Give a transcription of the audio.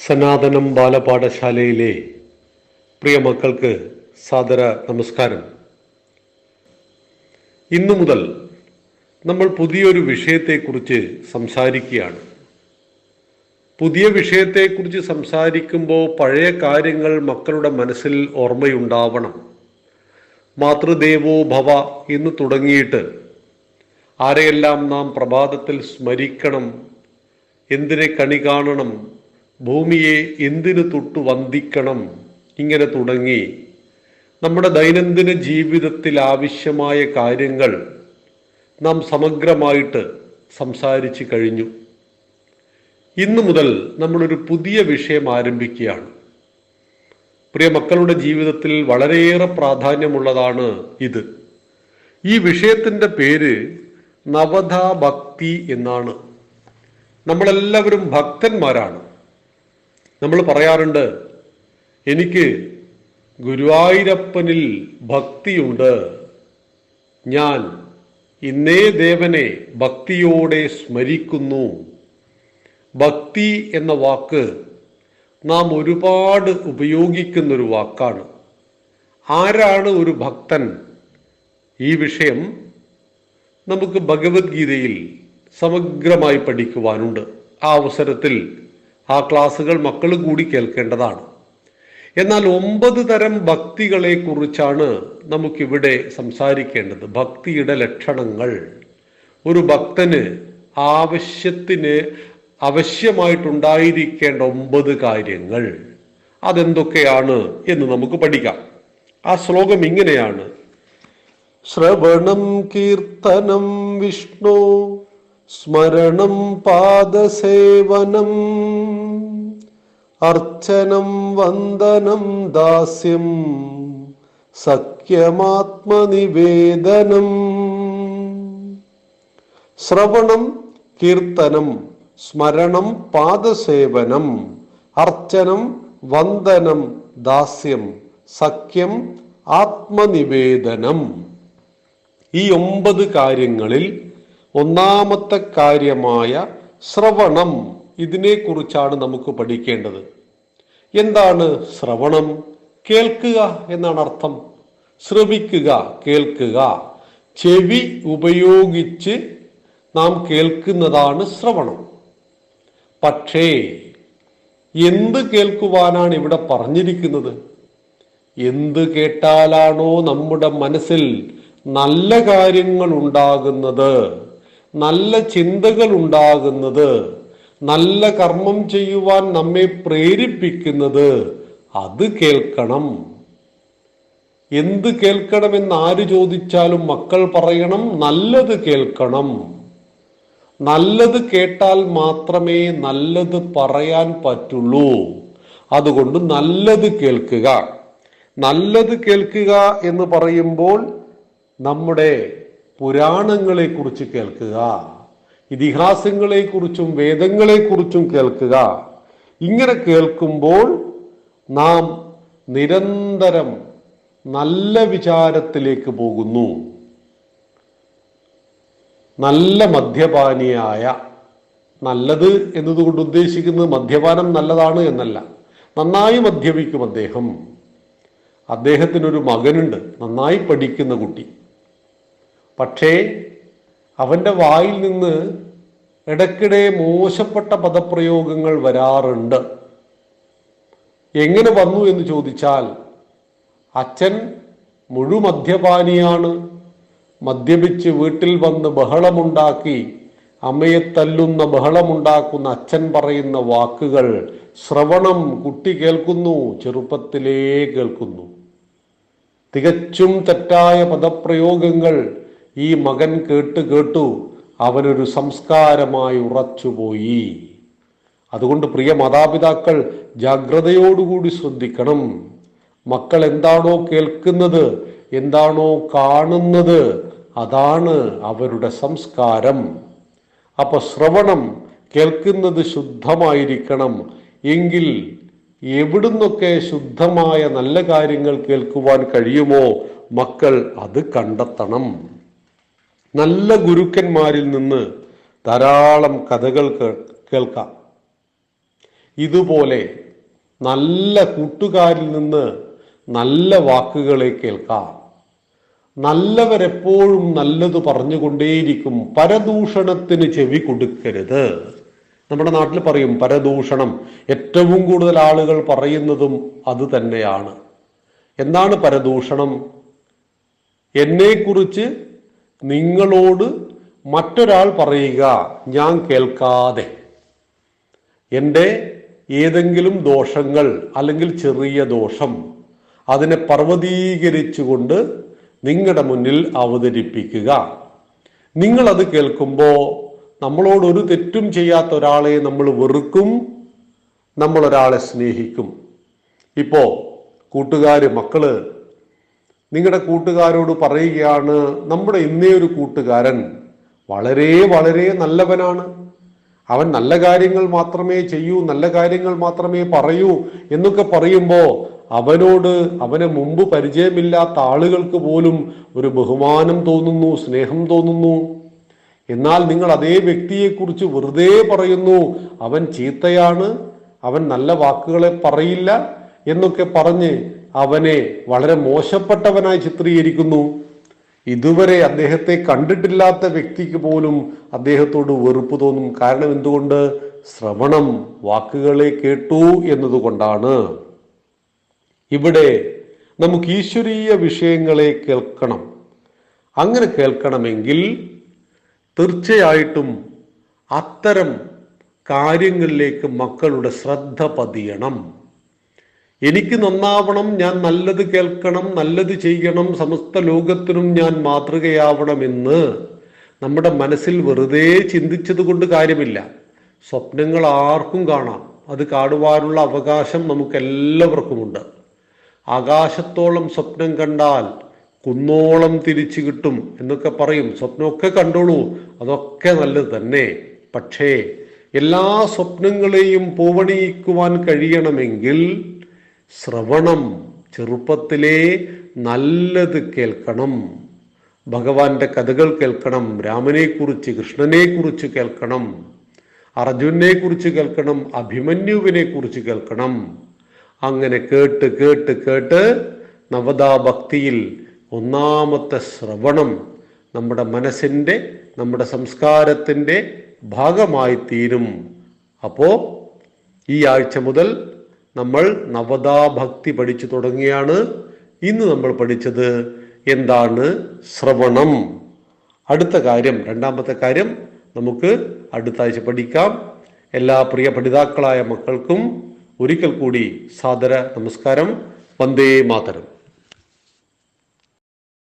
സനാതനം ബാലപാഠശാലയിലെ പ്രിയ മക്കൾക്ക് സാദര നമസ്കാരം. ഇന്നു മുതൽ നമ്മൾ പുതിയൊരു വിഷയത്തെക്കുറിച്ച് സംസാരിക്കുകയാണ്. പുതിയ വിഷയത്തെക്കുറിച്ച് സംസാരിക്കുമ്പോൾ പഴയ കാര്യങ്ങൾ മക്കളുടെ മനസ്സിൽ ഓർമ്മയുണ്ടാവണം. മാതൃദേവോ ഭവ എന്ന് തുടങ്ങിയിട്ട് ആരെയെല്ലാം നാം പ്രഭാതത്തിൽ സ്മരിക്കണം, എന്തിനെ കണി കാണണം, ഭൂമിയെ എന്തിനു തൊട്ടു വന്ദിക്കണം, ഇങ്ങനെ തുടങ്ങി നമ്മുടെ ദൈനംദിന ജീവിതത്തിൽ ആവശ്യമായ കാര്യങ്ങൾ നാം സമഗ്രമായിട്ട് സംസാരിച്ചു കഴിഞ്ഞു. ഇന്നു മുതൽ നമ്മളൊരു പുതിയ വിഷയം ആരംഭിക്കുകയാണ്. പ്രിയ മക്കളുടെ ജീവിതത്തിൽ വളരെയേറെ പ്രാധാന്യമുള്ളതാണ് ഇത്. ഈ വിഷയത്തിൻ്റെ പേര് നവധാ ഭക്തി എന്നാണ്. നമ്മളെല്ലാവരും ഭക്തന്മാരാണ്. നമ്മൾ പറയാറുണ്ട്, എനിക്ക് ഗുരുവായൂരപ്പനിൽ ഭക്തിയുണ്ട്, ഞാൻ ഇന്നേ ദേവനെ ഭക്തിയോടെ സ്മരിക്കുന്നു. ഭക്തി എന്ന വാക്ക് നാം ഒരുപാട് ഉപയോഗിക്കുന്നൊരു വാക്കാണ്. ആരാണ് ഒരു ഭക്തൻ? ഈ വിഷയം നമുക്ക് ഭഗവത്ഗീതയിൽ സമഗ്രമായി പഠിക്കുവാനുണ്ട്. ആ അവസരത്തിൽ ആ ക്ലാസ്സുകൾ മക്കൾ കൂടി കേൾക്കേണ്ടതാണ്. എന്നാൽ 9 തരം ഭക്തികളെ കുറിച്ചാണ് നമുക്കിവിടെ സംസാരിക്കേണ്ടത്. ഭക്തിയുടെ ലക്ഷണങ്ങൾ, ഒരു ഭക്തന് ആവശ്യമായിട്ടുണ്ടായിരിക്കേണ്ട 9 കാര്യങ്ങൾ അതെന്തൊക്കെയാണ് എന്ന് നമുക്ക് പഠിക്കാം. ആ ശ്ലോകം ഇങ്ങനെയാണ്: ശ്രവണം കീർത്തനം വിഷ്ണു, സ്മരണം പാദസേവനം, അർച്ചനം വന്ദനം ദാസ്യം, സഖ്യമാത്മനിവേദനം. ശ്രവണം കീർത്തനം, സ്മരണം പാദസേവനം, അർച്ചനം വന്ദനം ദാസ്യം, സഖ്യം ആത്മനിവേദനം. ഈ 9 കാര്യങ്ങളിൽ ഒന്നാമത്തെ കാര്യമായ ശ്രവണം, ഇതിനെക്കുറിച്ചാണ് നമുക്ക് പഠിക്കേണ്ടത്. എന്താണ് ശ്രവണം? കേൾക്കുക എന്നാണ് അർത്ഥം. ശ്രവിക്കുക, കേൾക്കുക. ചെവി ഉപയോഗിച്ച് നാം കേൾക്കുന്നതാണ് ശ്രവണം. പക്ഷേ എന്ത് കേൾക്കുവാനാണ് ഇവിടെ പറഞ്ഞിരിക്കുന്നത്? എന്ത് കേട്ടാലാണോ നമ്മുടെ മനസ്സിൽ നല്ല കാര്യങ്ങൾ ഉണ്ടാകുന്നത്, നല്ല ചിന്തകൾ ഉണ്ടാകുന്നത്, നല്ല കർമ്മം ചെയ്യുവാൻ നമ്മെ പ്രേരിപ്പിക്കുന്നത്, അത് കേൾക്കണം. എന്ത് കേൾക്കണമെന്ന് ആര് ചോദിച്ചാലും മക്കൾ പറയണം, നല്ലത് കേൾക്കണം. നല്ലത് കേട്ടാൽ മാത്രമേ നല്ലത് പറയാൻ പറ്റുള്ളൂ. അതുകൊണ്ട് നല്ലത് കേൾക്കുക. നല്ലത് കേൾക്കുക എന്ന് പറയുമ്പോൾ നമ്മുടെ പുരാണങ്ങളെ കുറിച്ച് കേൾക്കുക, ഇതിഹാസങ്ങളെക്കുറിച്ചും വേദങ്ങളെക്കുറിച്ചും കേൾക്കുക. ഇങ്ങനെ കേൾക്കുമ്പോൾ നാം നിരന്തരം നല്ല വിചാരത്തിലേക്ക് പോകുന്നു. നല്ല മദ്യപാനിയായ, നല്ലത് എന്നതുകൊണ്ട് ഉദ്ദേശിക്കുന്നത് മദ്യപാനം നല്ലതാണ് എന്നല്ല, നന്നായി മദ്യപിക്കും അദ്ദേഹത്തിനൊരു മകനുണ്ട്, നന്നായി പഠിക്കുന്ന കുട്ടി. പക്ഷേ അവൻ്റെ വായിൽ നിന്ന് ഇടയ്ക്കിടെ മോശപ്പെട്ട പദപ്രയോഗങ്ങൾ വരാറുണ്ട്. എങ്ങനെ വന്നു എന്ന് ചോദിച്ചാൽ, അച്ഛൻ മുഴുമദ്യപാനിയാണ്, മദ്യപിച്ച് വീട്ടിൽ വന്ന് ബഹളമുണ്ടാക്കി അമ്മയെ തല്ലുന്ന, ബഹളമുണ്ടാക്കുന്ന അച്ഛൻ പറയുന്ന വാക്കുകൾ ശ്രവണം കുട്ടി കേൾക്കുന്നു, ചെറുപ്പത്തിലേ കേൾക്കുന്നു. തികച്ചും തെറ്റായ പദപ്രയോഗങ്ങൾ ഈ മകൻ കേട്ടു അവനൊരു സംസ്കാരമായി ഉറച്ചുപോയി. അതുകൊണ്ട് പ്രിയ മാതാപിതാക്കൾ ജാഗ്രതയോടുകൂടി ശ്രദ്ധിക്കണം. മക്കൾ എന്താണോ കേൾക്കുന്നത്, എന്താണോ കാണുന്നത്, അതാണ് അവരുടെ സംസ്കാരം. അപ്പൊ ശ്രവണം, കേൾക്കുന്നത് ശുദ്ധമായിരിക്കണം. എങ്കിൽ എവിടുന്നൊക്കെ ശുദ്ധമായ നല്ല കാര്യങ്ങൾ കേൾക്കുവാൻ കഴിയുമോ മക്കൾ അത് കണ്ടെത്തണം. നല്ല ഗുരുക്കന്മാരിൽ നിന്ന് ധാരാളം കഥകൾ കേൾക്കാം. ഇതുപോലെ നല്ല കൂട്ടുകാരിൽ നിന്ന് നല്ല വാക്കുകളെ കേൾക്കാം. നല്ലവരെപ്പോഴും നല്ലത് പറഞ്ഞുകൊണ്ടേയിരിക്കും. പരദൂഷണത്തിന് ചെവി കൊടുക്കരുത്. നമ്മുടെ നാട്ടിൽ പറയും പരദൂഷണം. ഏറ്റവും കൂടുതൽ ആളുകൾ പറയുന്നതും അത് തന്നെയാണ്. എന്താണ് പരദൂഷണം? എന്നെക്കുറിച്ച് നിങ്ങളോട് മറ്റൊരാൾ പറയുക, ഞാൻ കേൾക്കാതെ, എൻ്റെ ഏതെങ്കിലും ദോഷങ്ങൾ അല്ലെങ്കിൽ ചെറിയ ദോഷം അതിനെ പർവ്വതീകരിച്ചുകൊണ്ട് നിങ്ങളുടെ മുന്നിൽ അവതരിപ്പിക്കുക. നിങ്ങളത് കേൾക്കുമ്പോൾ നമ്മളോട് ഒരു തെറ്റും ചെയ്യാത്ത ഒരാളെ നമ്മൾ വെറുക്കും, നമ്മളൊരാളെ സ്നേഹിക്കും. ഇപ്പോ കൂട്ടുകാര്, മക്കള് നിങ്ങളുടെ കൂട്ടുകാരോട് പറയുകയാണ്, നമ്മുടെ ഇന്നേ ഒരു കൂട്ടുകാരൻ വളരെ വളരെ നല്ലവനാണ്, അവൻ നല്ല കാര്യങ്ങൾ മാത്രമേ ചെയ്യൂ, നല്ല കാര്യങ്ങൾ മാത്രമേ പറയൂ എന്നൊക്കെ പറയുമ്പോൾ അവനോട്, അവനെ മുമ്പ് പരിചയമില്ലാത്ത ആളുകൾക്ക് പോലും ഒരു ബഹുമാനം തോന്നുന്നു, സ്നേഹം തോന്നുന്നു. എന്നാൽ നിങ്ങൾ അതേ വ്യക്തിയെക്കുറിച്ച് വെറുതെ പറയുന്നു, അവൻ ചീത്തയാണ്, അവൻ നല്ല വാക്കുകളെ പറയില്ല എന്നൊക്കെ പറഞ്ഞ് അവനെ വളരെ മോശപ്പെട്ടവനായി ചിത്രീകരിക്കുന്നു. ഇതുവരെ അദ്ദേഹത്തെ കണ്ടിട്ടില്ലാത്ത വ്യക്തിക്ക് പോലും അദ്ദേഹത്തോട് വെറുപ്പ് തോന്നും. കാരണം എന്തുകൊണ്ട്? ശ്രവണം, വാക്കുകളെ കേട്ടു എന്നതുകൊണ്ടാണ്. ഇവിടെ നമുക്ക് ഈശ്വരീയ വിഷയങ്ങളെ കേൾക്കണം. അങ്ങനെ കേൾക്കണമെങ്കിൽ തീർച്ചയായിട്ടും അത്തരം കാര്യങ്ങളിലേക്ക് മക്കളുടെ ശ്രദ്ധ പതിയണം. എനിക്ക് നന്നാവണം, ഞാൻ നല്ലത് കേൾക്കണം, നല്ലത് ചെയ്യണം, സമസ്ത ലോകത്തിനും ഞാൻ മാതൃകയാവണമെന്ന് നമ്മുടെ മനസ്സിൽ വെറുതെ ചിന്തിച്ചത് കൊണ്ട് കാര്യമില്ല. സ്വപ്നങ്ങൾ ആർക്കും കാണാം, അത് കാണുവാനുള്ള അവകാശം നമുക്കെല്ലാവർക്കുമുണ്ട്. ആകാശത്തോളം സ്വപ്നം കണ്ടാൽ കുന്നോളം തിരിച്ചു കിട്ടും എന്നൊക്കെ പറയും. സ്വപ്നമൊക്കെ കണ്ടോളൂ, അതൊക്കെ നല്ലത് തന്നെ. പക്ഷേ എല്ലാ സ്വപ്നങ്ങളെയും പൂവണിയിക്കുവാൻ കഴിയണമെങ്കിൽ ശ്രവണം, ചെറുപ്പത്തിലേ നല്ലത് കേൾക്കണം. ഭഗവാന്റെ കഥകൾ കേൾക്കണം, രാമനെക്കുറിച്ച് കൃഷ്ണനെക്കുറിച്ച് കേൾക്കണം, അർജുനെ കുറിച്ച് കേൾക്കണം, അഭിമന്യുവിനെ കുറിച്ച് കേൾക്കണം. അങ്ങനെ കേട്ട് കേട്ട് കേട്ട് നവദാ ഭക്തിയിൽ ഒന്നാമത്തെ ശ്രവണം നമ്മുടെ മനസ്സിൻ്റെ, നമ്മുടെ സംസ്കാരത്തിൻ്റെ ഭാഗമായി തീരും. അപ്പോ ഈ ആഴ്ച മുതൽ നമ്മൾ നവദാ ഭക്തി പഠിച്ചു തുടങ്ങിയാണ്. ഇന്ന് നമ്മൾ പഠിച്ചത് എന്താണ് ശ്രവണം. അടുത്ത കാര്യം, രണ്ടാമത്തെ കാര്യം നമുക്ക് അടുത്ത ആഴ്ച പഠിക്കാം. എല്ലാ പ്രിയ പഠിതാക്കളായ മക്കൾക്കും ഒരിക്കൽ കൂടി സാദര നമസ്കാരം. വന്ദേ മാതരം.